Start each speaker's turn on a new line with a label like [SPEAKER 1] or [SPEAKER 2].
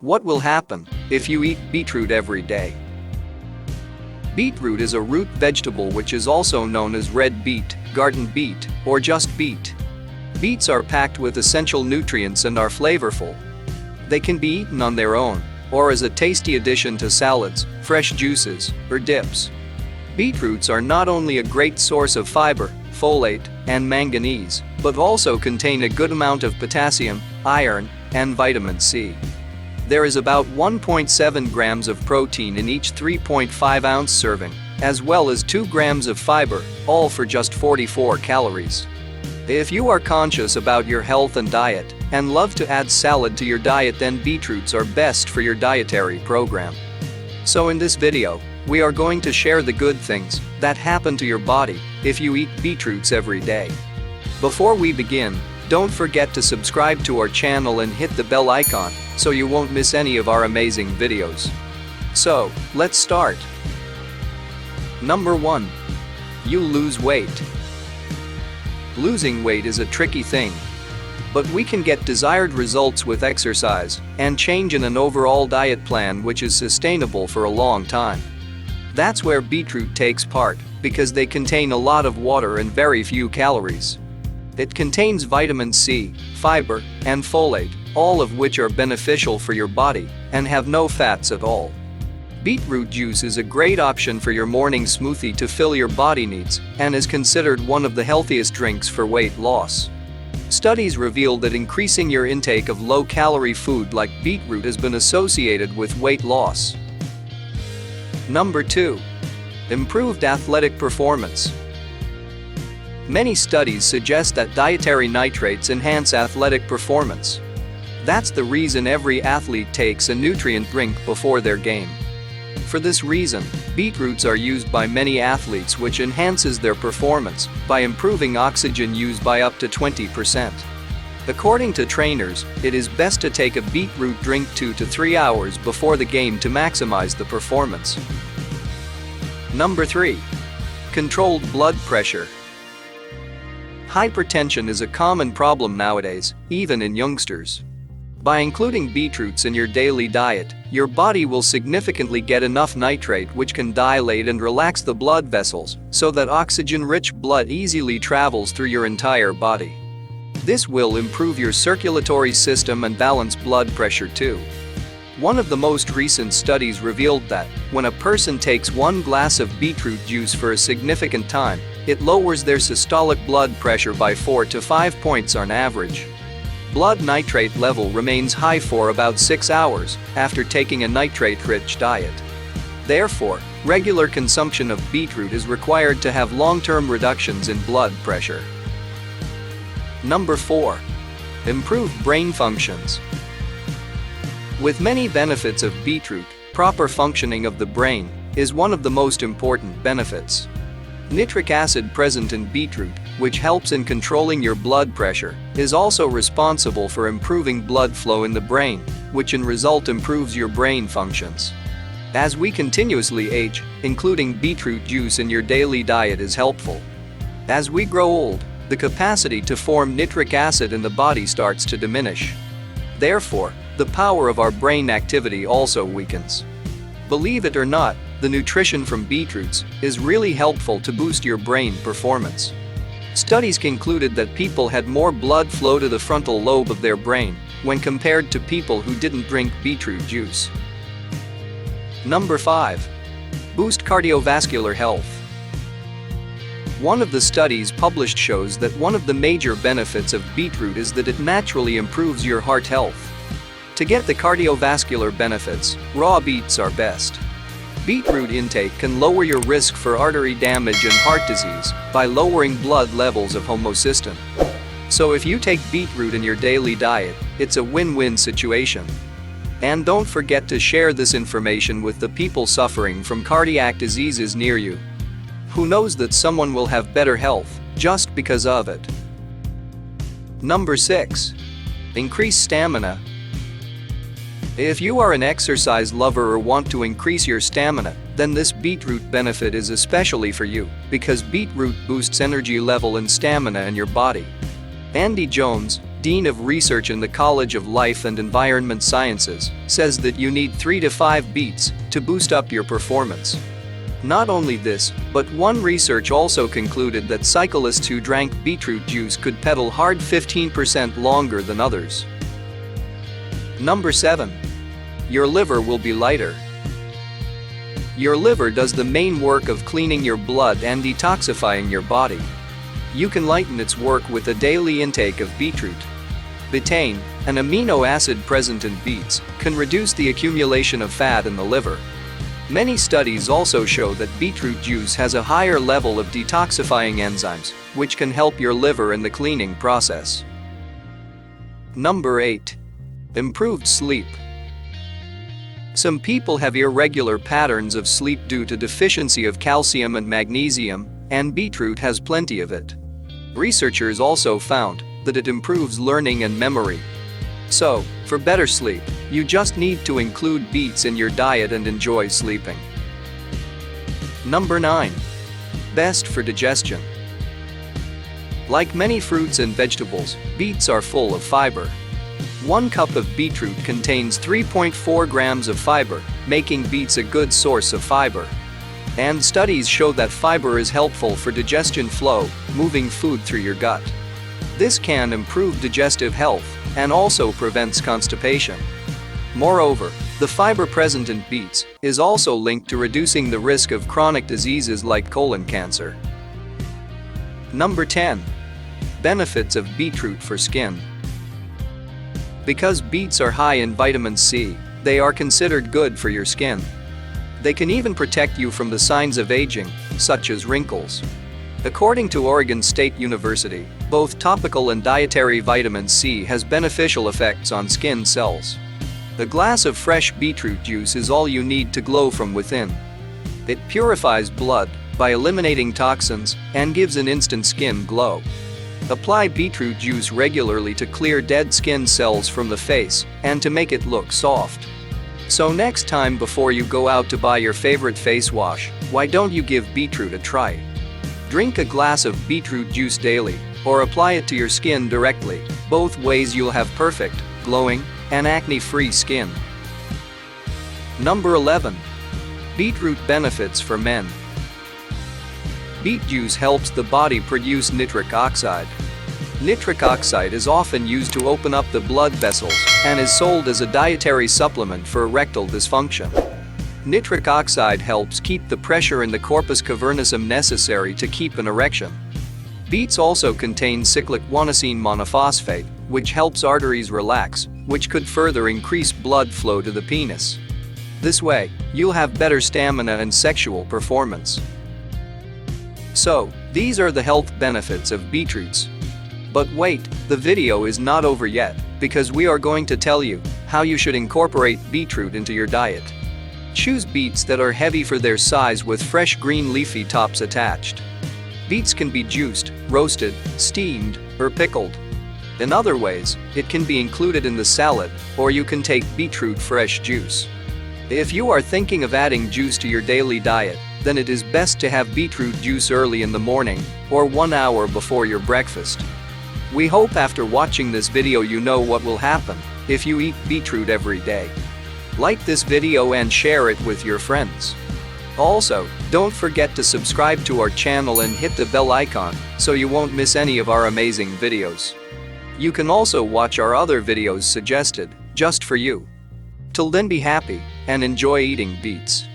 [SPEAKER 1] What will happen if you eat beetroot every day? Beetroot is a root vegetable which is also known as red beet, garden beet, or just beet. Beets are packed with essential nutrients and are flavorful. They can be eaten on their own or as a tasty addition to salads, fresh juices, or dips. Beetroots are not only a great source of fiber, folate, and manganese, but also contain a good amount of potassium, iron, and vitamin C. There is about 1.7 grams of protein in each 3.5-ounce serving, as well as 2 grams of fiber, all for just 44 calories. If you are conscious about your health and diet and love to add salad to your diet, then beetroots are best for your dietary program. So in this video, we are going to share the good things that happen to your body if you eat beetroots every day. Before we begin, don't forget to subscribe to our channel and hit the bell icon so you won't miss any of our amazing videos. So, let's start. Number 1. You lose weight. Losing weight is a tricky thing, but we can get desired results with exercise and change in an overall diet plan which is sustainable for a long time. That's where beetroot takes part, because they contain a lot of water and very few calories. It contains vitamin C, fiber, and folate, all of which are beneficial for your body and have no fats at all. Beetroot juice is a great option for your morning smoothie to fill your body needs and is considered one of the healthiest drinks for weight loss. Studies reveal that increasing your intake of low-calorie food like beetroot has been associated with weight loss. Number 2. Improved athletic performance. Many studies suggest that dietary nitrates enhance athletic performance. That's the reason every athlete takes a nutrient drink before their game. For this reason, beetroots are used by many athletes, which enhances their performance by improving oxygen use by up to 20%. According to trainers, it is best to take a beetroot drink 2 to 3 hours before the game to maximize the performance. Number 3. Controlled blood pressure. Hypertension is a common problem nowadays, even in youngsters. By including beetroots in your daily diet, your body will significantly get enough nitrate which can dilate and relax the blood vessels so that oxygen-rich blood easily travels through your entire body. This will improve your circulatory system and balance blood pressure too. One of the most recent studies revealed that when a person takes 1 glass of beetroot juice for a significant time, it lowers their systolic blood pressure by 4 to 5 points on average. Blood nitrate level remains high for about 6 hours after taking a nitrate-rich diet. Therefore, regular consumption of beetroot is required to have long-term reductions in blood pressure. Number 4. Improved brain functions. With many benefits of beetroot, proper functioning of the brain is one of the most important benefits. Nitric acid present in beetroot, which helps in controlling your blood pressure, is also responsible for improving blood flow in the brain, which in result improves your brain functions. As we continuously age, including beetroot juice in your daily diet is helpful. As we grow old, the capacity to form nitric acid in the body starts to diminish. Therefore, the power of our brain activity also weakens. Believe it or not, the nutrition from beetroots is really helpful to boost your brain performance. Studies concluded that people had more blood flow to the frontal lobe of their brain when compared to people who didn't drink beetroot juice. Number 5. Boost cardiovascular health. One of the studies published shows that one of the major benefits of beetroot is that it naturally improves your heart health. To get the cardiovascular benefits, raw beets are best. Beetroot intake can lower your risk for artery damage and heart disease by lowering blood levels of homocysteine. So if you take beetroot in your daily diet, it's a win-win situation. And don't forget to share this information with the people suffering from cardiac diseases near you. Who knows that someone will have better health just because of it. Number 6. Increase stamina. If you are an exercise lover or want to increase your stamina, then this beetroot benefit is especially for you, because beetroot boosts energy level and stamina in your body. Andy Jones, Dean of Research in the College of Life and Environment Sciences, says that you need 3 to 5 beets to boost up your performance. Not only this, but one research also concluded that cyclists who drank beetroot juice could pedal hard 15% longer than others. Number 7. Your liver will be lighter. Your liver does the main work of cleaning your blood and detoxifying your body. You can lighten its work with a daily intake of beetroot. Betaine, an amino acid present in beets, can reduce the accumulation of fat in the liver. Many studies also show that beetroot juice has a higher level of detoxifying enzymes, which can help your liver in the cleaning process. Number 8. Improved sleep. Some people have irregular patterns of sleep due to deficiency of calcium and magnesium, and beetroot has plenty of it. Researchers also found that it improves learning and memory. So, for better sleep, you just need to include beets in your diet and enjoy sleeping. Number 9. Best for digestion. Like many fruits and vegetables, beets are full of fiber. 1 cup of beetroot contains 3.4 grams of fiber, making beets a good source of fiber. And studies show that fiber is helpful for digestion flow, moving food through your gut. This can improve digestive health and also prevents constipation. Moreover, the fiber present in beets is also linked to reducing the risk of chronic diseases like colon cancer. Number 10. Benefits of beetroot for skin. Because beets are high in vitamin C, they are considered good for your skin. They can even protect you from the signs of aging, such as wrinkles. According to Oregon State University, both topical and dietary vitamin C has beneficial effects on skin cells. A glass of fresh beetroot juice is all you need to glow from within. It purifies blood by eliminating toxins and gives an instant skin glow. Apply beetroot juice regularly to clear dead skin cells from the face and to make it look soft. So next time before you go out to buy your favorite face wash, why don't you give beetroot a try? Drink a glass of beetroot juice daily, or apply it to your skin directly. Both ways you'll have perfect, glowing, and acne-free skin. Number 11. Beetroot Benefits for Men. Beet juice helps the body produce nitric oxide. Nitric oxide is often used to open up the blood vessels and is sold as a dietary supplement for erectile dysfunction. Nitric oxide helps keep the pressure in the corpus cavernosum necessary to keep an erection. Beets also contain cyclic guanosine monophosphate, which helps arteries relax, which could further increase blood flow to the penis. This way, you'll have better stamina and sexual performance. So, these are the health benefits of beetroots. But wait, the video is not over yet, because we are going to tell you how you should incorporate beetroot into your diet. Choose beets that are heavy for their size with fresh green leafy tops attached. Beets can be juiced, roasted, steamed, or pickled. In other ways, it can be included in the salad, or you can take beetroot fresh juice. If you are thinking of adding juice to your daily diet, then it is best to have beetroot juice early in the morning, or 1 hour before your breakfast. We hope after watching this video you know what will happen if you eat beetroot every day. Like this video and share it with your friends. Also, don't forget to subscribe to our channel and hit the bell icon so you won't miss any of our amazing videos. You can also watch our other videos suggested just for you. Till then, be happy and enjoy eating beets.